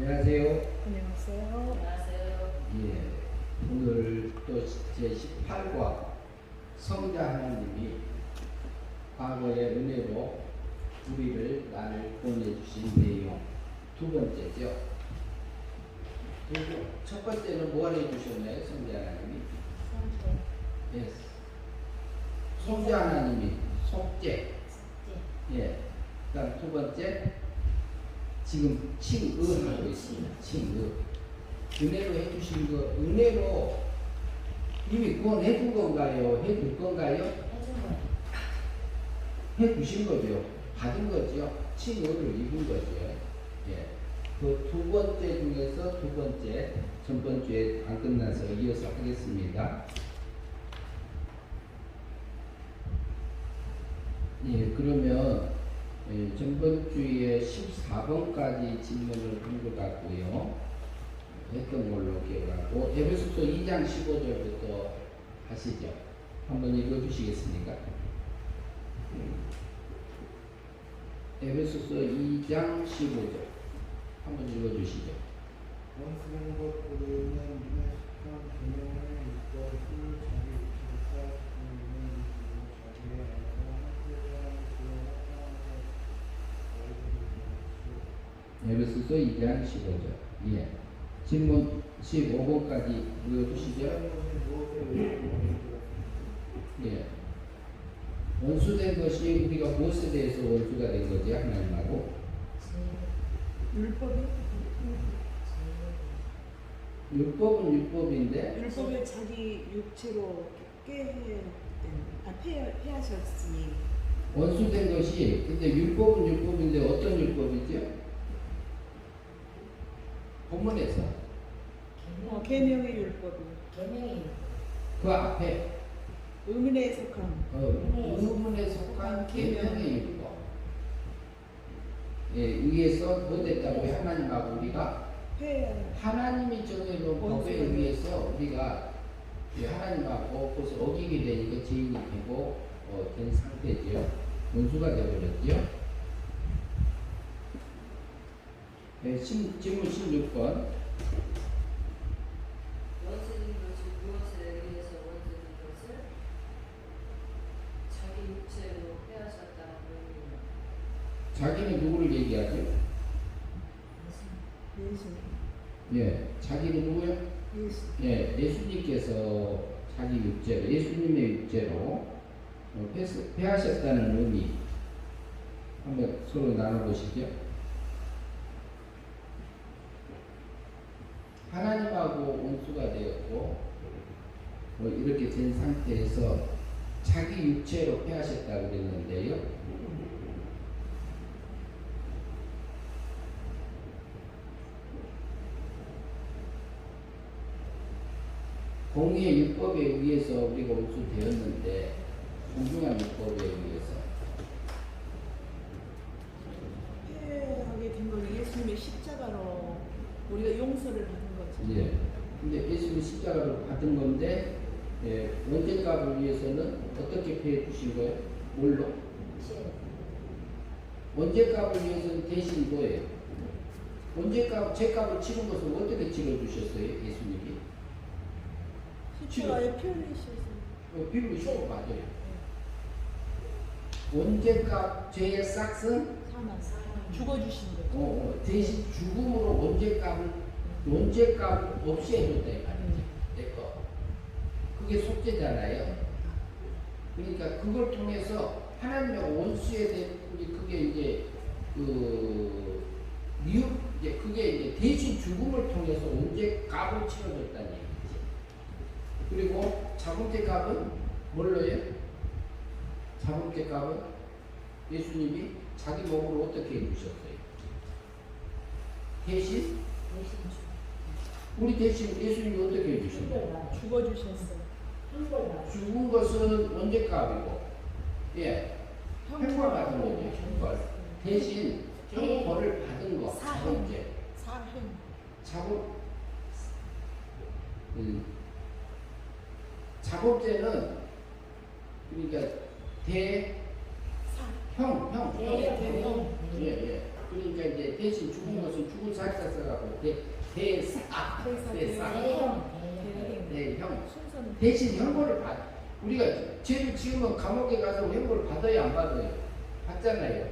안녕하세요. 안녕하세요. 안녕하세요. 예, 오늘 또 제18과 성자 하나님이 과거의 은혜로 우리를 나를 보내주신 내용 두 번째죠. 그리고 첫 번째는 뭐 해주셨나요? 성자 하나님이? 예, 성자 하나님이 속죄. 예, 그 다음 두 번째 지금 칭의하고 있습니다. 칭의. 은혜로 해주신 거, 은혜로 이미 구원해 준 건가요? 해 줄 건가요? 해 주신 거죠. 받은 거죠. 칭의를 입은 거죠. 예. 그 두 번째 중에서 두 번째, 전번 주에 안 끝나서 이어서 하겠습니다. 예, 그러면 전번 주에 14번까지 질문을 한 것 같고요. 했던 걸로 기억하고 에베소서 2장 15절부터 하시죠. 한번 읽어주시겠습니까? 에베소서 2장 15절 한번 읽어주시죠. 원수된 것보다는 눈에 속한 계명을 믿고 술 자기 입술과 주님을 믿고 자기의 안에서 함께한 에베소서 2장 15절. 예. 질문 15번까지 읽어주시죠. 예. 원수된 것이 우리가 무엇에 대해서 원수가 된 거지? 하나님하고 율법이? 율법은 율법인데 율법을 자기 육체로 폐하셨으니 원수된 것이 근데 율법은 율법인데 어떤 율법이죠? 본문에서 계명의 율법이 개명이 그 앞에 의문에 속한 의문에 속한 계명의 율법 예, 의해서 뭐 됐다고요? 하나님하고 우리가 폐하는 하나님이 정해놓은 법에 의해서 우리가 하나님하고 그것을 어기게 되니까 죄인이 되고 된 상태죠. 원수가 되어버렸죠. 네, 질문 16번. 원수된 것이 무엇에 의해서 원수된 것을 자기 육체로 폐하셨다는 의미입니다. 자기는 누구를 얘기하죠? 예수. 예, 자기는 누구요? 예수. 예, 예수님께서 자기 육체로, 예수님의 육체로 폐하셨다는 의미 한번 서로 나눠보시죠. 하나님하고 원수가 되었고 이렇게 된 상태에서 자기 육체로 폐하셨다고 그랬는데요. 공의의 율법에 의해서 우리가 원수되었는데 공중한 율법에 의해서 폐하게 된 건 예수님의 십자가로 우리가 용서를 받은 거죠. 예. 근데 예수님이 십자가로 받은 건데 원죄값을 위해서는 어떻게 폐해 주신 거예요? 뭘로? 원죄값을 위해서는 대신 뭐예요? 원죄값, 죄값을 치른 것을 어떻게 치러 주셨어요? 예수님이? 십자가에 피 흘리셔서 비로 쉬고 맞아요. 원죄값 죄의 싹은 죽어주신 거죠. 대신 죽음으로 원죄값 없이 해줬다 이 말이지. 내 거. 그게 속죄잖아요. 그러니까 그걸 통해서 하나님의 원수에 대한 그게 이제 이제 그게 이제 대신 죽음을 통해서 원죄값을 치러줬다는 얘기지. 그리고 자범죄값은 뭘로요? 자범죄값은 예수님이 자기 몸으로 어떻게 해주셨어요? 대신? 우리 대신 예수님이 어떻게 해주셨나요? 죽어주셨어요. 죽은 것은 원죄값이고, 예, 형벌 받은 거죠. 형벌. 대신 형벌을 받은 거. 자범죄. 자범죄는 그러니까 형. 예. 그러니까 이제 대신 죽은 것은 죽은 살자 써가고 대사. 대형. 대형. 순서는 대신 형벌을 받. 우리가 죄를 지으면 감옥에 가서 형벌을 받아야 안 받아요? 받잖아요.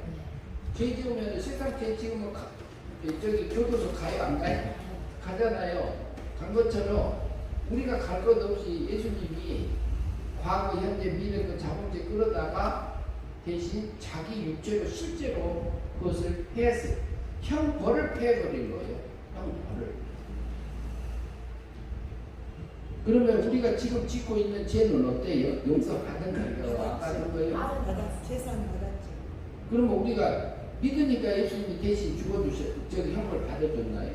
죄 지으면 세상 죄 지으면 저기 교도소 가요 안 가요? 가잖아요. 간 것처럼 우리가 갈 것 없이 예수님이 과거, 현재, 미래 그 자본죄 끌어다가 대신 자기 육체로 실제로 그것을 패했어요. 형벌을 패해버린 거예요. 형벌을. 그러면 우리가 지금 짓고 있는 죄는 어때요? 용서받은 거예요? 안 받은 거예요? 재산 받았지. 그러면 우리가 믿으니까 예수님이 대신 저기 형벌 받아줬나요?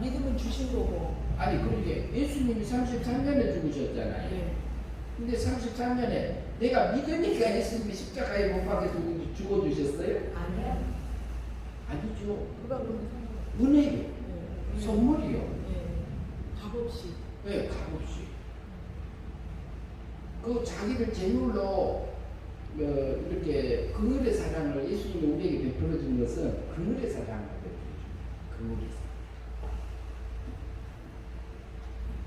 믿음은 주신 거고. 아니 그러게 예수님이 33년에 죽으셨잖아요. 예. 근데 33년에 내가 믿으니까 예수님이 십자가에 못 박혀 죽어주셨어요? 아니야. 아니죠. 그가 그러면 은혜요. 예. 선물이요. 예. 값없이. 네, 값없이. 그 자기를 제물로 이렇게 그늘의 사랑을 예수님이 우리에게 베풀어 준 것은 그늘의 사랑을 베풀어 준 그늘의 사랑.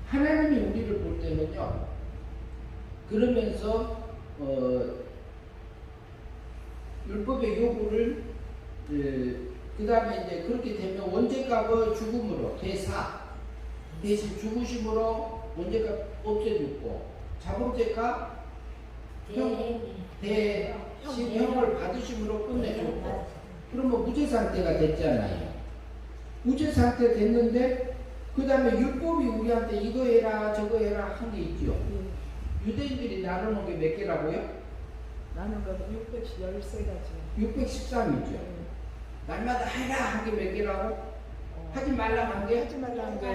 하나님이 우리를 볼 때는요. 그러면서 율법의 요구를 그 다음에 이제 그렇게 되면 원죄값의 죽음으로 대사 대신 죽으심으로 원죄값 없애줬고 자범죄값 대신 형을 받으심으로 끝내줬고 그러면 무죄 상태가 됐잖아요. 무죄 상태 됐는데 그 다음에 율법이 우리한테 이거 해라 저거 해라 한 게 있죠. 유대인들이 나눠놓은 게 몇 개라고요? 나는 거 613가지. 613이죠. 날마다 해라 한 게 몇 개라고? 하지 말라 한 게? 하지 말라 한 게.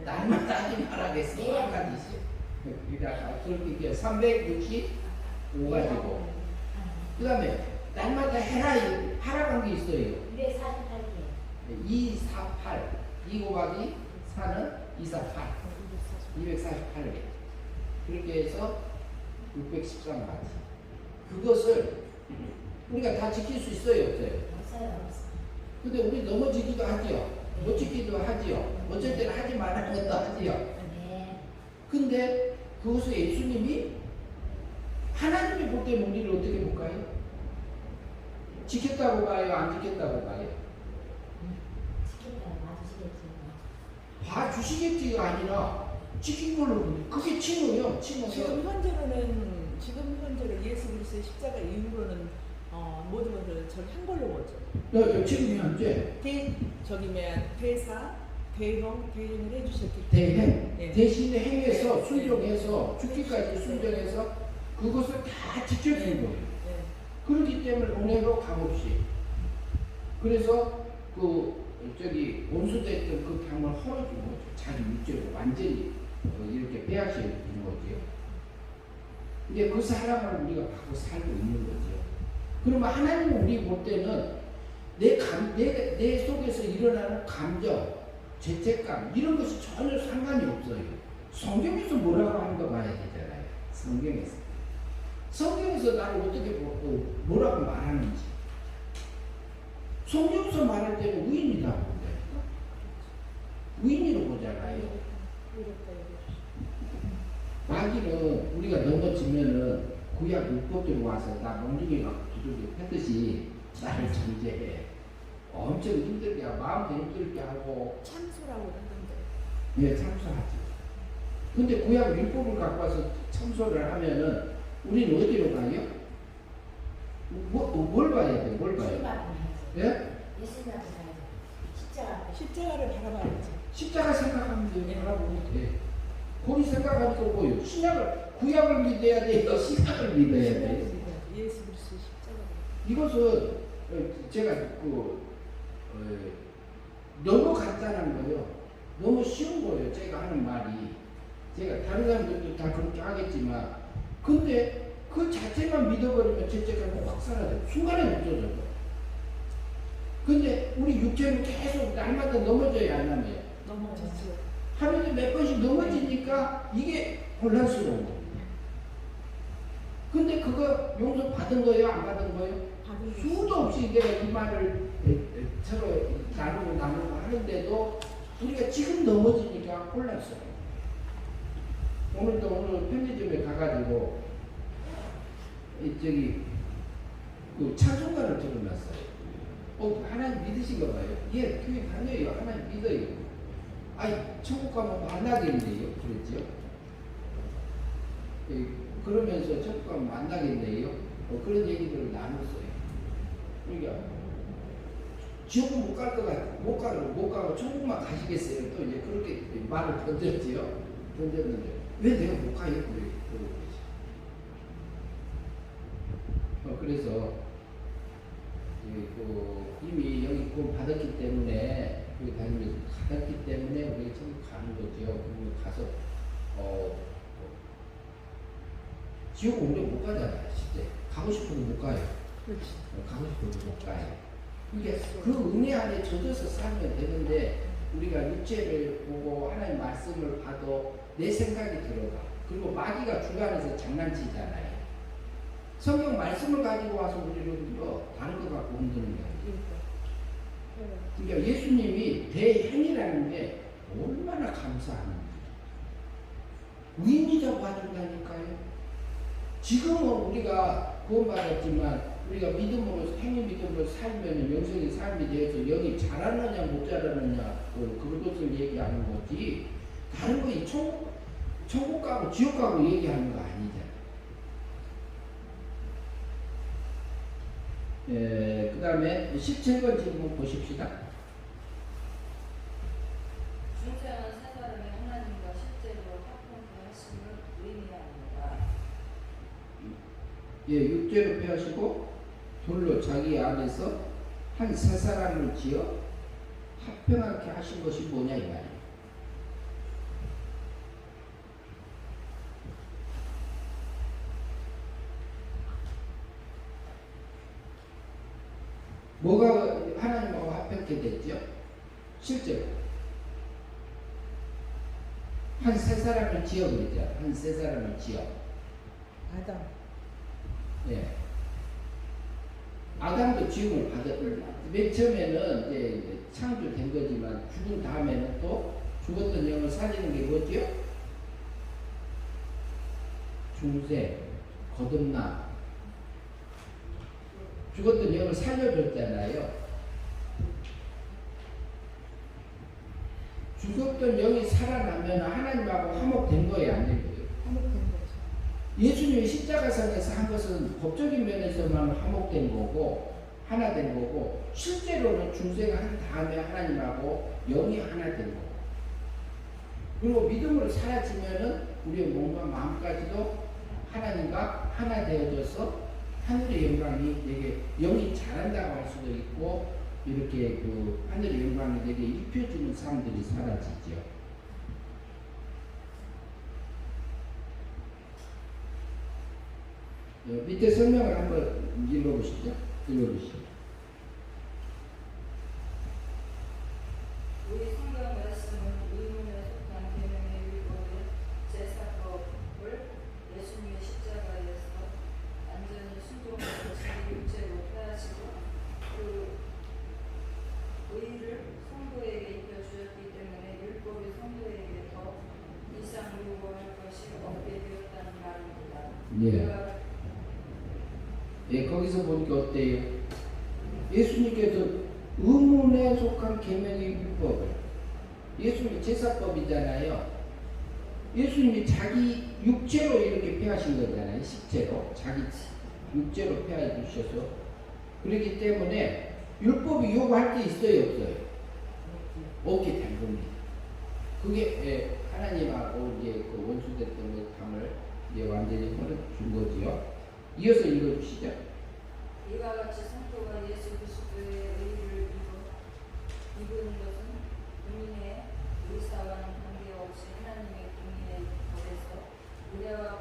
날마다 하지 말라겠어. 한 가지씩. 그렇게 365가지고. 그 다음에 날마다 해라 하라고 한 게 있어요. 248개. 248. 2 곱하기 4는 248. 248개. 그렇게 해서 613가지. 그것을 우리가 다 지킬 수 있어요, 없어요? 없어요. 근데 우리 넘어지기도 하지요. 못 지키기도 하지요. 어쩔 때는 하지 말라는 것도 하지요. 네. 근데 그것을 예수님이 하나님이 볼 때는 우리를 어떻게 볼까요? 지켰다고 봐요? 안 지켰다고 봐요? 지켰다. 맞으시겠지. 봐주시겠지가 아니라 지킨 걸로 보니 그게 칭호요. 지금 현재로 예수 그리스도의 십자가 이후로는 모든 것을 한 걸로 보죠. 지금 현재 대사, 대형을 해주셨기 대행, 네. 대신에 행해서 순종해서 죽기까지 순종해서 그것을 다 지켜준 거예요. 네. 그렇기 때문에 은혜로 값없이. 그래서 원수됐던 그 병을 헐어준 거죠. 자기 육체로 완전히 이렇게 빼앗기는 거죠. 이제 그 사랑을 우리가 받고 살고 있는 거죠. 그러면 하나님은 우리 볼 때는 내 속에서 일어나는 감정, 죄책감 이런 것이 전혀 상관이 없어요. 성경에서 뭐라고 하는 거 봐야 되잖아요. 성경에서 나를 어떻게 뭐라고 말하는지. 성경에서 말할 때는 의인이라고 보잖아요. 의인으로 보잖아요. 마귀는 우리가 넘어지면은 구약 율법대로 와서 나 멍둥이가 두들겨 패듯이 나를 정죄해. 엄청 힘들게 하고 마음도 힘들게 하고 참소라고 하던데. 예, 참소하죠. 근데 구약 율법을 갖고 와서 참소를 하면은 우리는 어디로 가요? 뭘 봐야 돼요? 뭘 봐요? 예? 십자가를 바라봐야지. 십자가 생각하면 돼요. 바라보면 돼. 거기 생각하니까 뭐예요? 구약을 믿어야 돼요? 신약을 믿어야 돼요? 예수 그리스도 십자가. 이것은 제가 너무 간단한 거예요. 너무 쉬운 거예요. 제가 하는 말이. 제가 다른 사람들도 다 그렇게 하겠지만 근데 그 자체만 믿어버리면 죄책감이 확 사라져요. 순간에 없어져요. 근데 우리 육체는 계속 날마다 넘어져야 안 하면 넘어졌죠. 하루에 몇 번씩 넘어지니까 이게 혼란스러운 겁니다. 근데 그거 용서 받은 거예요? 안 받은 거예요? 받은 수도 없이 내가 이 말을 서로 나누고 하는데도 우리가 지금 넘어지니까 골랐어요. 오늘 편의점에 가가지고 저기 그 찬송가를 들어놨어요. 하나님 믿으신가 봐요. 예, 교회 다녀요. 하나님 믿어요. 아이, 천국 가면 만나겠네요. 그랬죠? 그러면서 천국 가면 만나겠네요. 그런 얘기들을 나눴어요. 그러니까 지옥은 못 갈 것 같고 못 가고 천국만 가시겠어요. 또 이제 그렇게 말을 던졌는데 왜 내가 못 가요? 그래서 이미 여기 구원 받았기 때문에 여기 다니면서 받았기 때문에 우리가 천국 가는 거죠. 그러면 가서 지옥은 우리가 못 가잖아요. 실제 가고 싶어도 못 가요. 그렇지. 가고 싶어도 못 가요. 이게 그 은혜 안에 젖어서 살면 되는데 우리가 육체를 보고 하나님 말씀을 봐도 내 생각이 들어가. 그리고 마귀가 중간에서 장난치잖아요. 성경 말씀을 가지고 와서 우리를 다른 것 갖고 흔드는 거예요. 그러니까 예수님이 대행이라는 게 얼마나 감사한지. 의미자 봐준다니까요. 지금은 우리가 구원받았지만 우리가 행위 믿음으로 살면 영생의 삶이 되어서 여기 잘하느냐 못 잘하느냐 그것을 얘기하는 거지. 다른 거 천국 가고 지옥 가고 얘기하는 거 아니잖아. 그 다음에 17번 질문 보십시다. 중생은 세 사람이 하나님과 실제로 합동케 하심을 의미합니다. 예, 육죄로 폐하시고 돌로 자기 안에서 한 세 사람을 지어 합평하게 하신 것이 뭐냐 이 말이에요. 뭐가 하나님하고 합평케 됐죠? 실제로 한 세 사람을 지어 그랬죠. 한 세 사람을 지어. 아담. 예. 아담도 지음을 받았고 맨 처음에는 이제 창조된 거지만 죽은 다음에는 또 죽었던 영을 살리는 게 뭐죠? 중생, 거듭남. 죽었던 영을 살려줬잖아요. 죽었던 영이 살아나면 하나님하고 화목된 거예요, 안 된 거예요? 화목된 거죠. 예수님이 십자가상에서 한 것은 법적인 면에서만 화목된 거고 하나 된 거고 실제로는 중생한 다음에 하나님하고 영이 하나 된 거고 그리고 믿음으로 사라지면은 우리의 몸과 마음까지도 하나님과 하나 되어져서 하늘의 영광이 내게 영이 잘한다고 할 수도 있고 이렇게 그 하늘의 영광이 내게 입혀지는 사람들이 사라지죠. 밑에 설명을 한번 읽어보시죠. 읽어주시죠. 우리 성경 말씀은 의문에 속한 계명의 율법의 제사법을 예수님의 십자가에서 완전히 순종하고 자기 육체로 폐하시고 그 의를 성도에게 입혀주셨기 때문에 율법이 성도에게 더 이상 요구할 것이 없게 되었다는 말입니다. 예, 거기서 보니까 어때요? 예수님께서 의문에 속한 계명의 율법을 예수님이 제사법이잖아요. 예수님이 자기 육체로 이렇게 폐하신 거잖아요. 식체로 자기 육체로 폐해 주셔서 그렇기 때문에 율법이 요구할 게 있어요, 없어요? 없기 때문입니다. 그게 하나님하고 이제 그 원수됐던 감을 이제 완전히 준 거지요. 이어서 읽어주시죠. 이와 같이 성도가 예수 그리스도의 의를 입은 것은 국민의 의사와는 관계없이 하나님의 국민의 법에서 은혜와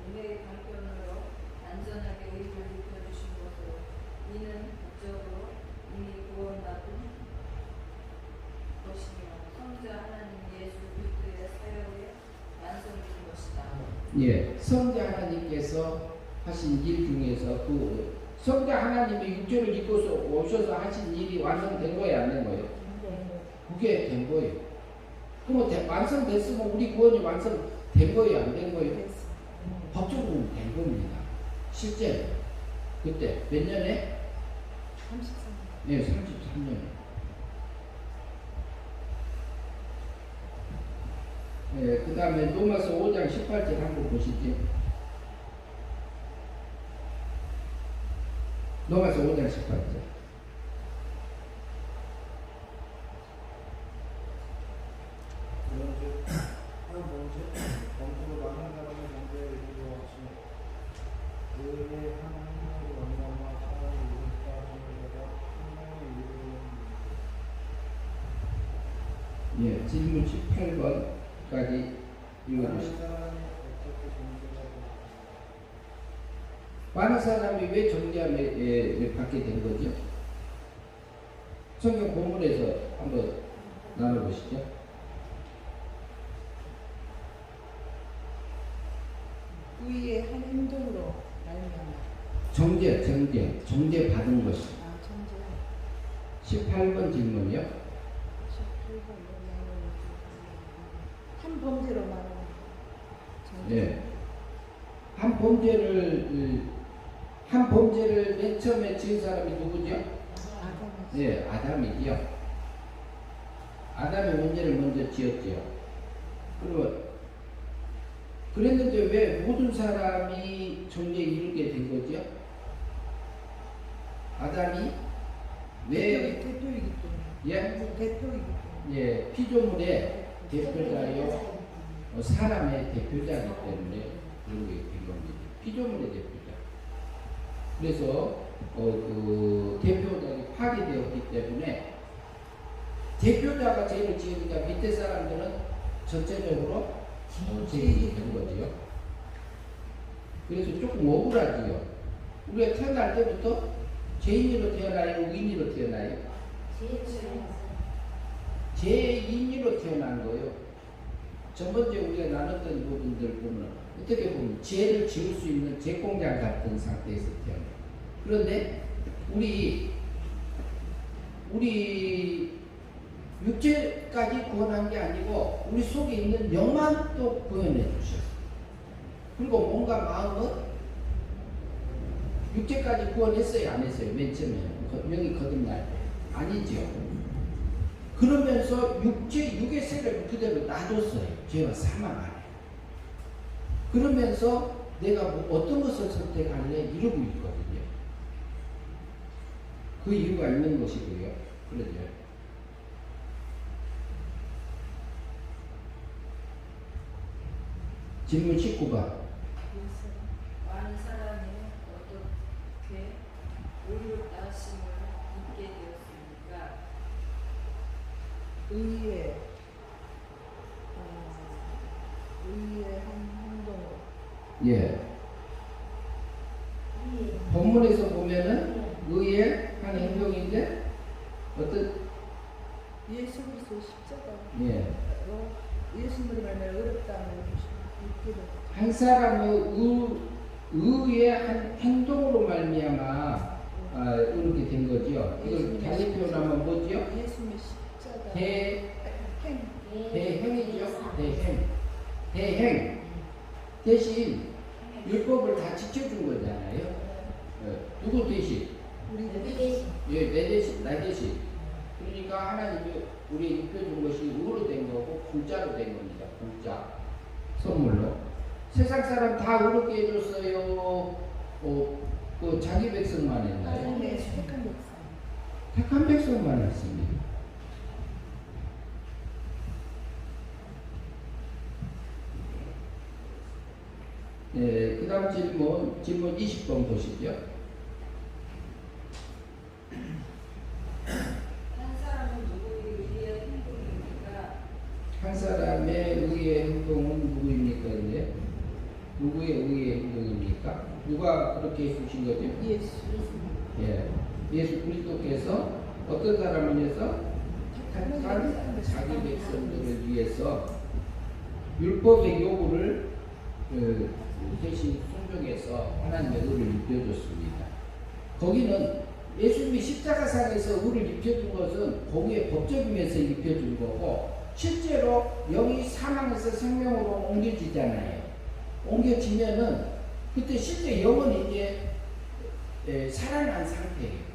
은혜의 방편으로 안전하게 의를 입혀주신 것으로 이는 국적으로 이미 구원받은 것이며 성자 하나님 예수 그리스도의 사역에 완성된 것이다. 예, 성자 하나님께서 하신 일 중에서 그 성자 하나님이 육체를 입고서 오셔서 하신 일이 완성된 거예요, 안 된 거예요? 그게 된 거예요. 그러면 완성됐으면 우리 구원이 완성된 거예요, 안 된 거예요? 됐어. 법적으로는 된 겁니다. 실제 그때 몇 년에? 33년. 네, 33년. 네, 그 다음에 로마서 5장 18절 한번 보시죠. 로마서 5장 18절. 범죄로 많은 사람의 범죄에 이르러 하시니 그의 한 행동으로 말미암아 사람이 이르다 하늘에다 생명이 이르러 예, 질문 18번까지 읽어주시죠. 사람이 어떻게 범죄가 많은 사람이 왜 정죄함에 받게 된 거죠? 성경 본문에서 한번 나눠보시죠. 의의 한 행동으로 말미암아. 정죄 받은 것이. 아, 천재. 18번 질문이요. 18번 한 범죄로 말하는. 네. 한 범죄를 맨 처음에 지은 사람이 누구죠? 아담. 네, 아담이지요. 아담이 문제를 먼저 지었지요. 그랬는데 왜 모든 사람이 정죄에 이르게 된 거죠? 아담이 왜 대표이기 때문에. 예? 대표이기 때문에. 예, 피조물의 대표자요. 사람의 대표자이기 때문에 그런 게 된 겁니다. 피조물의 대표자. 그래서 그 대표자가 파괴되었기 때문에 대표자가 죄를 지으니까 밑에 사람들은 전체적으로 죄인이 된 거지요. 그래서 조금 억울하지요. 우리가 태어날 때부터 죄인으로 태어나요, 의인으로 태어나요? 죄인으로 태어난 거예요. 전번째 우리가 나눴던 부분들 보면 어떻게 보면 죄를 지을 수 있는 죄공장 같은 상태에서 태어나요. 그런데 우리 육체까지 구원한 게 아니고 우리 속에 있는 영만 또 구원해 주셨어요. 그리고 뭔가 마음은 육체까지 구원했어요, 안 했어요? 맨 처음에 영이 거듭날 때 아니죠. 그러면서 육의 세력을 그대로 놔뒀어요. 죄와 사망 안에. 그러면서 내가 어떤 것을 선택할래 이러고 있거든요. 그 이유가 있는 것이고요. 그러죠. 질문 19번. 많은 사람이 어떻게 의롭다 하심을 믿게 되었습니까? 의의 한 행동으로. 예. 본문에서 보면은 의의 한 행동인데 어떤 예수 그리스도 십자가로 예. 예수님을 말하면 어렵다는 믿게 되고. 한 사람의 의의 한 행동으로 말미암아 이렇게 된 거죠. 이걸 다시 표현하면 뭐죠? 예수님의 십자가. 대행이죠. 대행. 대신 율법을 다 지켜준 거잖아요. 누구 대신? 우리 대신. 예, 내 대신, 나 대신. 그러니까 하나님이 우리에게 입혀준 것이 의로 된 거고 공짜로 된 겁니다. 공짜. 선물로. 세상 사람 다 의롭게 해줬어요. 그 자기 백성만 했나요? 네, 택한 백성. 택한 백성만 했습니다. 네, 그 다음 질문 20번 보시죠. 한 사람은 누구의 의의 행동입니까? 한 사람의 의의 행동은 누구입니까? 근데 누구의 의의 행동입니까? 누가 그렇게 해주신 거죠? 예수. 예, 예수 그리스도께서 어떤 사람을 위해서? 택한 자기 백성들을 위해서 율법의 요구를 대신 순종해서 하나님의 의를 입혀줬습니다. 거기는 예수님이 십자가상에서 우리를 입혀준 것은 거기에 법적인 면에서 입혀준 거고 실제로 영이 사망에서 생명으로 옮겨지잖아요. 옮겨지면은 그때 실제 영은 이제 살아난 상태예요.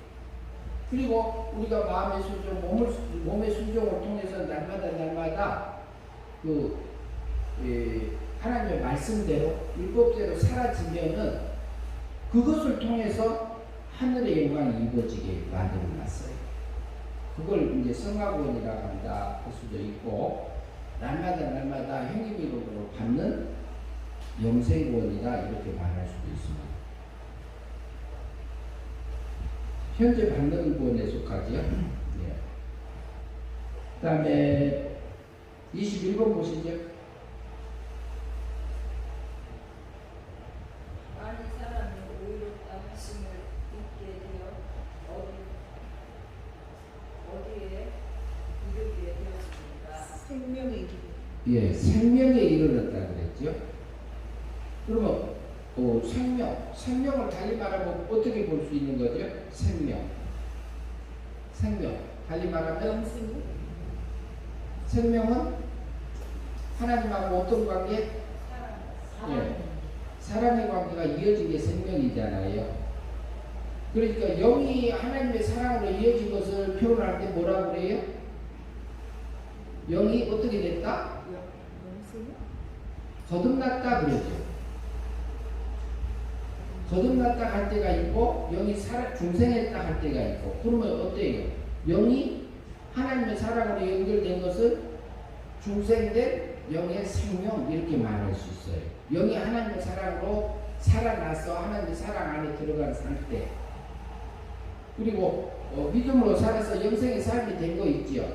그리고 우리가 마음의 순종, 몸의 순종을 통해서 날마다 하나님의 말씀대로 율법대로 사라지면은 그것을 통해서 하늘의 영광이 입어지게 만들어놨어요. 그걸 이제 성화구원이라고 한다 할 수도 있고 날마다 행위비록으로 받는 영생구원이다 이렇게 말할 수도 있습니다. 현재 받는 구원에 속하지요. 예. 그 다음에 21번 보시죠. 많은 사람이 의롭다 하심을 잊게 되어 어디에 이르게 되었습니까? 생명의 길. 예, 생명에 이르렀다 그랬죠. 그러면 생명을 달리 말하면 어떻게 볼 수 있는 거죠? 생명. 달리 말하면 생명은 하나님하고 어떤 관계? 예, 사랑의 관계가 이어진 게 생명이잖아요. 그러니까 영이 하나님의 사랑으로 이어진 것을 표현할 때 뭐라고 그래요? 영이 어떻게 됐다? 거듭났다 그러죠. 거듭났다 할 때가 있고 영이 중생했다 할 때가 있고 그러면 어때요? 영이 하나님의 사랑으로 연결된 것을 중생된 영의 생명 이렇게 말할 수 있어요. 영이 하나님의 사랑으로 살아나서 하나님의 사랑 안에 들어간 상태 그리고 믿음으로 살아서 영생의 삶이 된 거 있지요.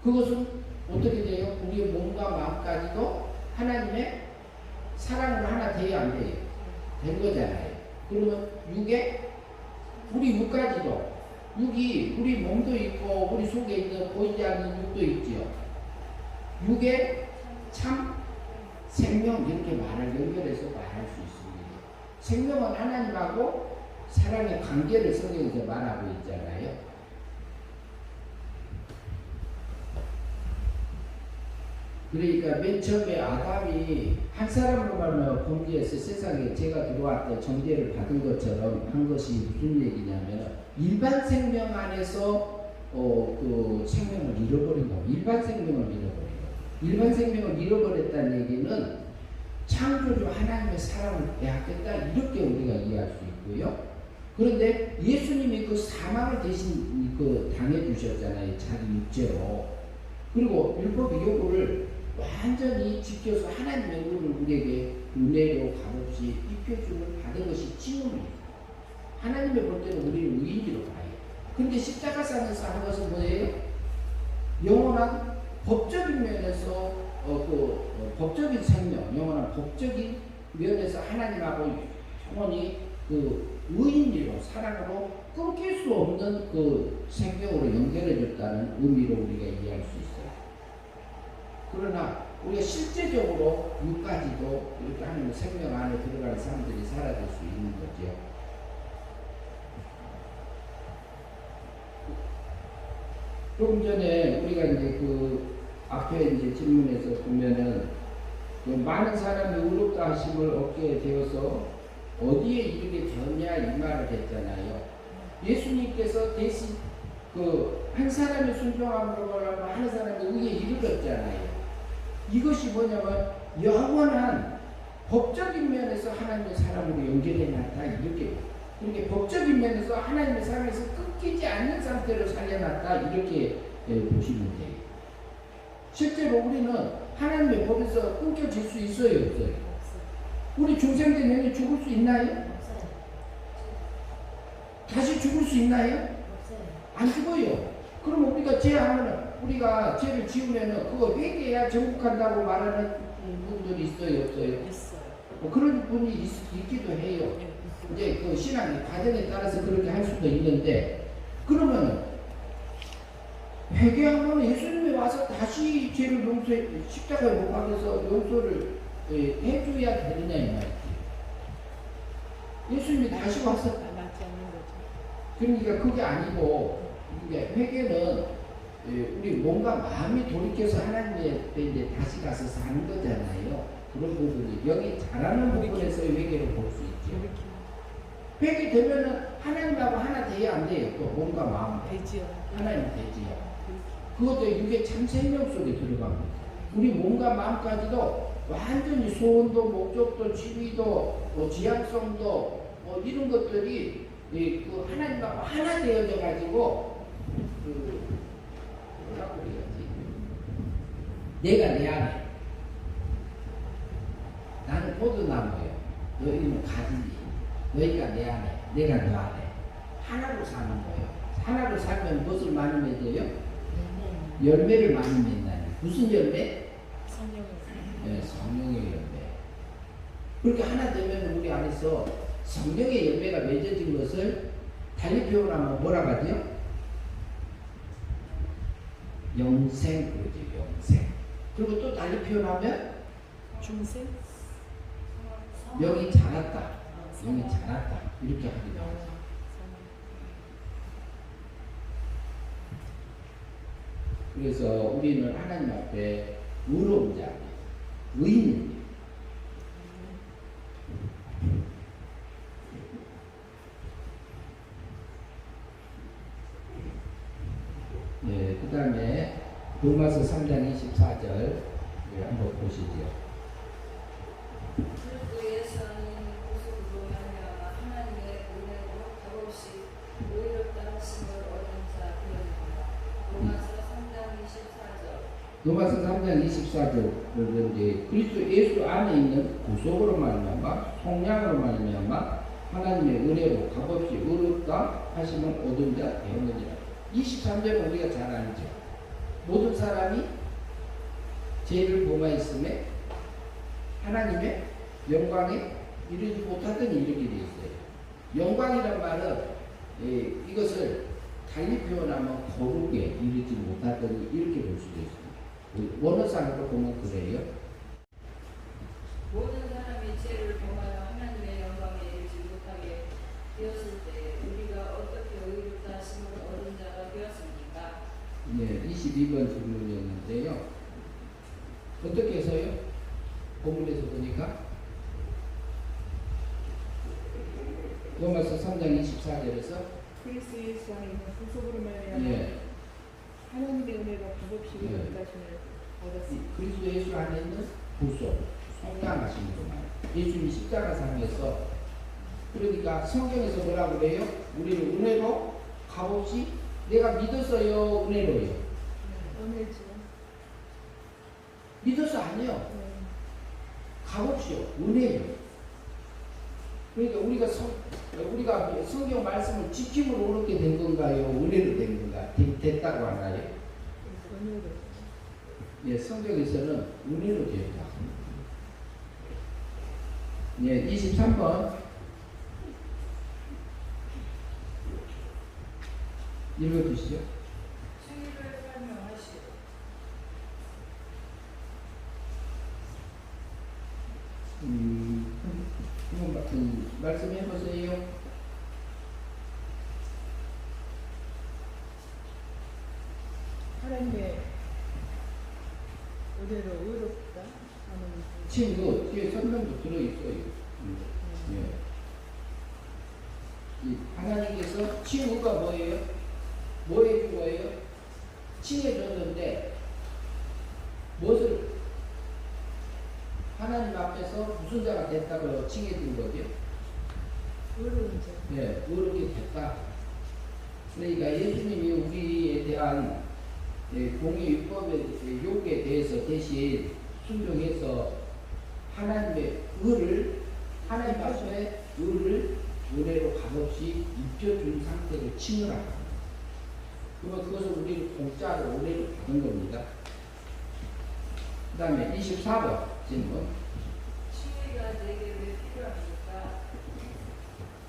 그것은 어떻게 돼요? 우리의 몸과 마음까지도 하나님의 사랑으로 하나 돼야 안 돼요? 된 거잖아요. 그러면 우리 육까지도 육이 우리 몸도 있고 우리 속에 있는 보이지 않는 육도 있지요. 육에 참 생명 이렇게 연결해서 말할 수 있습니다. 생명은 하나님하고 사랑의 관계를 성경에서 말하고 있잖아요. 그러니까 맨 처음에 아담이 한 사람으로 말하면 범죄해서 세상에 죄가 들어왔을 때 정죄를 받은 것처럼 한 것이 무슨 얘기냐면 일반 생명 안에서 그 생명을 잃어버린 거. 일반 생명을 잃어버렸다는 얘기는 창조주 하나님의 사랑을 빼앗겼다 이렇게 우리가 이해할 수 있고요. 그런데 예수님이 그 사망을 대신 당해 주셨잖아요. 자기 육체로. 그리고 율법의 요구를 완전히 지켜서 하나님의 은혜를 우리에게 은혜로 값없이 입혀주는 받은 것이 칭음이에요. 하나님의 볼 때는 우리를 의인으로 봐요. 그런데 십자가상에서 하는 것은 뭐예요? 영원한 법적인 면에서 법적인 생명, 영원한 법적인 면에서 하나님하고 영원히 의인으로 사랑으로 끊길 수 없는 그 생명으로 연결해줬다는 의미로 우리가 이해할 수 있어요. 그러나 우리가 실제적으로 육까지도 이렇게 하나님의 생명 안에 들어가는 사람들이 살아갈 수 있는 거죠. 조금 전에 우리가 이제 앞에 이제 질문에서 보면은 많은 사람이 의롭다 하심을 얻게 되어서 어디에 이르게 되었냐 이 말을 했잖아요. 예수님께서 대신 한 사람의 순종함으로 하는 사람의 의에 이르렀잖아요. 이것이 뭐냐면 영원한 법적인 면에서 하나님의 사람으로 연결해 놨다 이렇게. 그렇게 법적인 면에서 하나님의 사랑에서 끊기지 않는 상태로 살려놨다 이렇게 보시면 돼요. 실제로 우리는 하나님의 법에서 끊겨질 수 있어요, 없어요? 우리 중생된 영이 죽을 수 있나요? 없어요. 다시 죽을 수 있나요? 없어요. 안 죽어요. 그럼 우리가 우리가 죄를 지으면은 그거 회개해야 정복한다고 말하는 분들이 있어요, 없어요? 있어요. 그런 분이 있기도 해요. 이제 그 신앙의 과정에 따라서 그렇게 할 수도 있는데, 그러면은 회개하면 예수님이 와서 다시 죄를 십자가에 못 박아서 용서를 해줘야 되느냐 이 말이지. 예수님이 다시 와서 맞지 않는 거죠. 그러니까 그게 아니고 이게 회개는 우리 몸과 마음이 돌이켜서 하나님의 앞에 이제 다시 가서 사는 거잖아요. 그런 부분이 여기 잘하는 부분에서의 회개를 볼 수 있죠. 회개되면은 하나님하고 하나 돼야 안 돼요. 또 몸과 마음 되지요. 하나님 되지요. 그것도 이게 참 생명 속에 들어갑니다. 우리 몸과 마음까지도 완전히 소원도 목적도 취미도 지향성도 이런 것들이 그 하나님하고 하나 되어져 가지고 뭐라고 그래야지? 내가 내 안에 나는 포도나무예요. 너희는 가지니 너희가 내 안에 내가 너 안에 하나로 사는 거예요. 하나로 살면 무엇을 많이 맺어요? 열매를 많이 맺나요? 무슨 열매? 성령을. 네, 성령의 열매. 그렇게 하나 되면 우리 안에서 성령의 열매가 맺어진 것을 달리 표현하면 뭐라고 하죠? 영생 그러죠. 영생. 그리고 또 달리 표현하면 중생. 영이 자랐다. 영이 자랐다. 이렇게 하기도 하죠. 그래서 우리는 하나님 앞에 의로운 자, 의인입니다. 네, 그 다음에 로마서 3장 24절 한번 보시죠. 그리스도의 선인 구속으로 말미암아 하나님의 은혜로 값없이 의롭다 하심을 얻은 자 되었느니라. 로마서 3장 24절. 로마서 3장 24절 이제 그리스도 예수 안에 있는 구속으로 말미암아 속량으로 말미암아 하나님의 은혜로 값없이 의롭다 하심을 얻은 자 되었느니라. 23절은 우리가 잘 알죠. 모든 사람이 죄를 범하였음에 하나님의 영광에 이르지 못하던 이르게 되어 있어요. 영광이란 말은 이것을 달리 표현하면 거룩에 이르지 못하더니 이렇게 볼 수도 있습니다. 원어상으로 보면 그래요. 모든 사람이 죄를 범하여 하나님의 영광에 이르지 못하게 되었을 때 우리가 어떻게 의롭다 하심을 얻은 자가 되었습니까? 네, 22번 질문이었는데요. 어떻게 해서요? 본문에서 보니까 로마서 3장 24절에서 그리스도 예수 안에 있는 구속으로 말미암아 하나님의 은혜가 값없이 의롭다 하심을 얻었습니다. 그리스도 예수 안에 있는 구속, 속량하심으로 말. 예수님이 십자가상에서 그러니까 성경에서 뭐라고 그래요? 우리를 은혜로 값없이 내가 믿어서요, 은혜로요. 은혜지요. 믿어서 아니요. 값없이요, 은혜요. 그러니까 우리가 성경 말씀을 지킴으로 그렇게 된 건가요? 은혜로 된 건가? 됐다고 하나요? 은혜로. 예, 성경에서는 은혜로 되었다. 예, 23번 읽어주시죠. 승리를 설명하시오. 말씀해 보세요. 하나님의 은혜로 의롭다 하는 친구 뒤에 설명도 들어 있어요. 예. 이 하나님께서 친구가 뭐예요? 뭐 해준 거예요? 칭해줬는데 무엇을 하나님 앞에서 무슨 자가 됐다고 칭해준 거죠? 의로운 자. 네, 의롭게 됐다. 그러니까 예수님이 우리에 대한 공의 율법의 요구에 대해서 대신 순종해서 하나님의 의를 하나님 앞에 의를 은혜로 값없이 입혀준 상태로 칭을 합니다. 그러면 그것을 우리는 공짜로 은혜로 받은 겁니다. 그 다음에 24번 질문. 칭의가 내게 왜 필요합니까?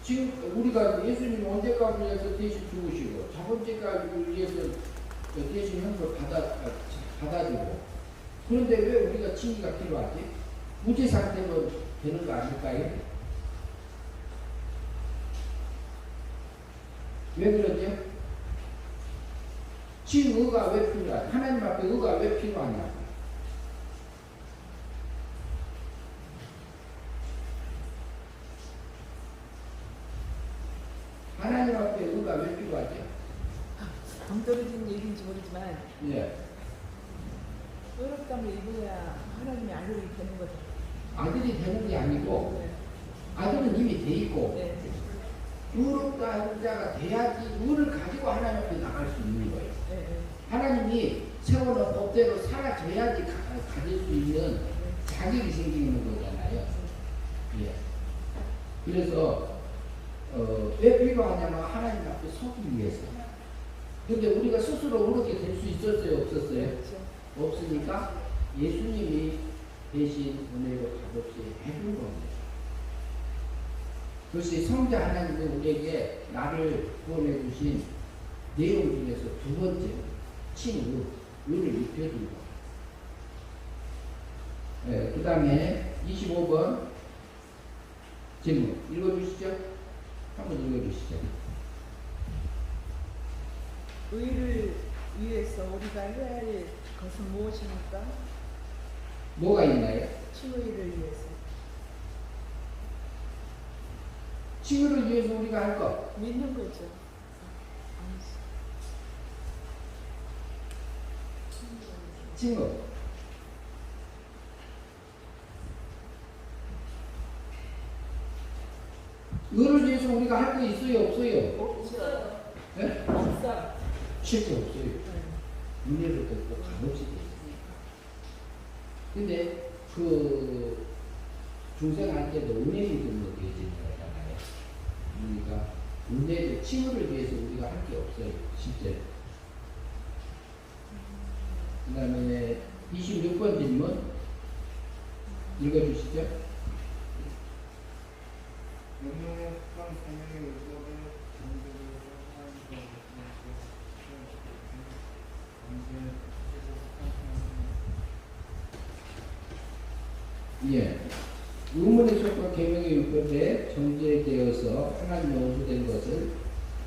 지금 우리가 예수님 언제까지 위해서 대신 죽으시고 자본죄까지 위해서 대신 형벌 받아주고 그런데 왜 우리가 칭의가 필요하지? 무죄 상태로 되는 거 아닐까요? 왜 그러죠? 지금 의가 왜 필요하냐? 하나님 앞에 의가 왜 필요하냐? 하나님 앞에 의가 왜 필요하죠? 감 떨어진 얘기인지 모르지만 예. 의롭다면 입어야 하나님의 아들이 되는 거죠. 아들이 되는 게 아니고 네. 아들은 이미 돼 있고 네. 의롭다 하는 자가 돼야지 의를 가지고 하나님 앞에 나갈 수 있는 거예요. 네. 네. 하나님이 세워놓은 법대로 살아줘야지 가질 수 있는 자격이 생기는 거잖아요. 예. 그래서 왜 필요하냐면 하나님 앞에 서기 위해서. 근데 우리가 스스로 그렇게 될 수 있었어요? 없었어요? 그렇죠. 없으니까 예수님이 대신 은혜로 값없이 해준 겁니다. 그것이 성자 하나님이 우리에게 나를 구원해 주신 내용 중에서 두 번째 칭의, 의를 입혀준 것. 네, 그 다음에 25번 질문 읽어주시죠. 한번 읽어주시죠. 의를 위해서 우리가 해야 할 것은 무엇입니까? 뭐가 있나요? 칭의를 위해서. 칭의를 위해서 우리가 할 것. 믿는 거죠. 칭의. 의를 위해서 우리가 할 거 있어요? 없어요? 없죠. 네? 없어. 실제 없어요. 은혜로 듣고 값없이 돼 있으니까. 근데 그 중생할 때도 은혜 믿음으로 되어지는 거잖아요. 그러니까 은혜도 칭의를 위해서 우리가 할 게 없어요. 실제로. 그 다음에 26번 질문 읽어주시죠. 영혼의 습관 생명의 의법에 정제되어서 하나님과 예. 의문의 속과 계명의 율법에 정제되어서 하나님의 원수된 것을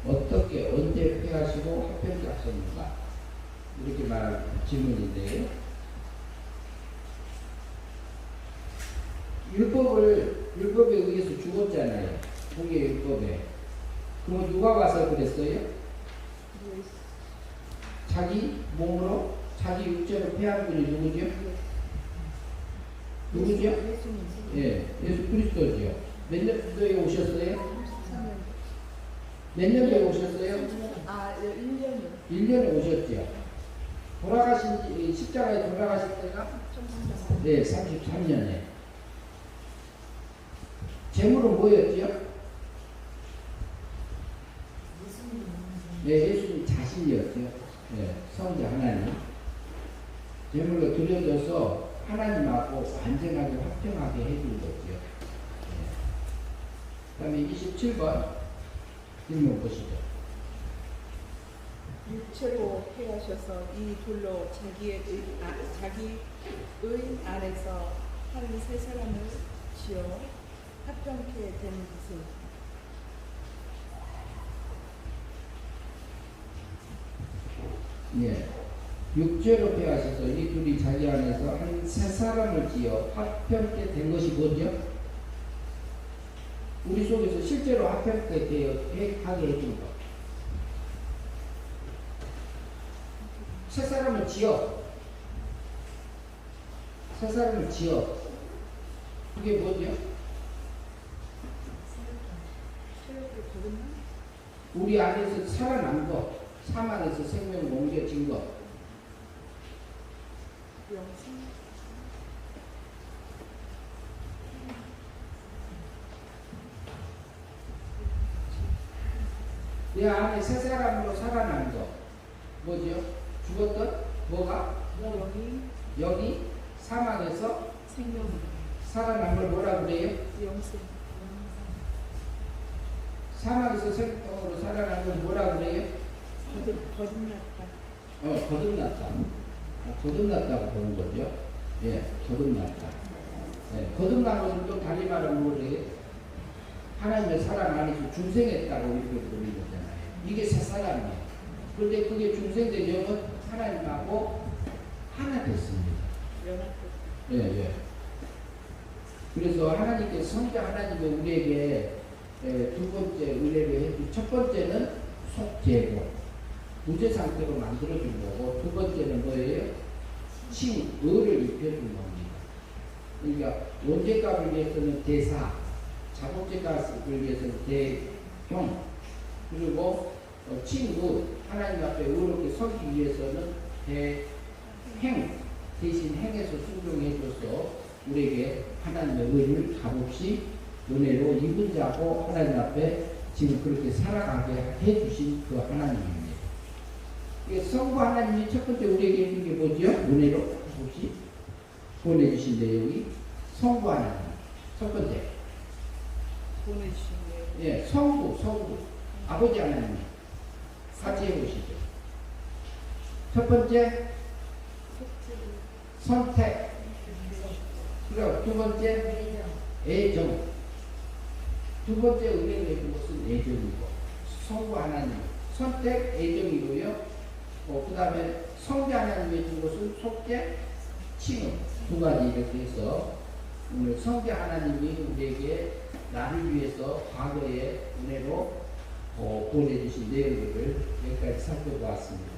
어떻게 언제 폐하시고 합평케 하셨는가? 이렇게 말한 질문인데요. 율법에 의해서 죽었잖아요. 공의 율법에. 그럼 누가 와서 그랬어요? 자기 몸으로 자기 육체로 폐한 분이 누구죠? 누구죠? 예, 예수 그리스도죠. 몇 년도에 오셨어요? 33년. 몇 년도에 오셨어요? 1년이요. 1년에 오셨죠. 십자가에 돌아가실 때가? 네, 33년에. 제물은 뭐였죠? 네, 예수님 자신이었죠. 네, 성자 하나님. 제물로 드려져서 하나님하고 완전하게 화평하게 해준 거죠. 그 다음에 27번 질문 보시죠. 육체로 해하셔서 이 돌로 자기 의 안에서 한 세 사람을 지어 합병케 된 것은 예. 육죄로 폐하셔서 이 둘이 자기 안에서 한 세 사람을 지어 합평케 된 것이 뭐죠? 우리 속에서 실제로 합평케 되어 하게 해준 것. 세 사람을 지어. 세 사람을 지어. 그게 뭐죠? 우리 안에서 살아난 것. 삶 안에서 생명을 옮겨진 것. 내 안에 새 사람으로 살아난 것. 뭐죠? 죽었던 뭐가? 여기 삶 안에서 생명 살아난 걸 뭐라 그래요? 영생 삶 안에서 생명으로 살아난 걸 뭐라 그래요? 거듭났다. 거듭났다. 거듭났다고 보는 거죠. 예, 거듭났다. 예, 거듭난 것은 또 다른 말은 뭐래요? 하나님의 사랑 안에서 중생했다고 이렇게 보는 거잖아요. 이게 새 사람이에요. 그런데 그게 중생된 영은 하나님하고 하나 됐습니다. 예, 예. 그래서 하나님께서 성자 하나님이 우리에게 두 번째 의뢰를 해주. 첫 번째는 속죄고 무죄 상태로 만들어준 거고, 두 번째는 뭐예요? 칭의를 입혀준 겁니다. 그러니까 원죄값을 위해서는 대사, 자복죄값을 위해서는 대형, 그리고 칭의, 하나님 앞에 의롭게 서기 위해서는 대행, 대신 행해서 순종해줘서 우리에게 하나님의 의를 값없이 은혜로 입은 자고 하나님 앞에 지금 그렇게 살아가게 해주신 그 하나님입니다. 성부 하나님이 첫 번째 우리에게 해준 게 뭐죠? 은혜로 값없이 보내주신 내용이 성부 하나님. 첫 번째. 보내주신 내용. 예, 성부. 아버지 하나님. 같이 해보시죠. 첫 번째. 선택. 그리고 두 번째. 애정. 두 번째 은혜로 해준 것은 애정이고, 성부 하나님. 선택, 애정이고요. 그 다음에 성자 하나님이 해준 것은 속죄, 칭의. 두 가지 이렇게 해서 오늘 성자 하나님이 우리에게 나를 위해서 과거에 은혜로 보내주신 내용들을 여기까지 살펴보았습니다.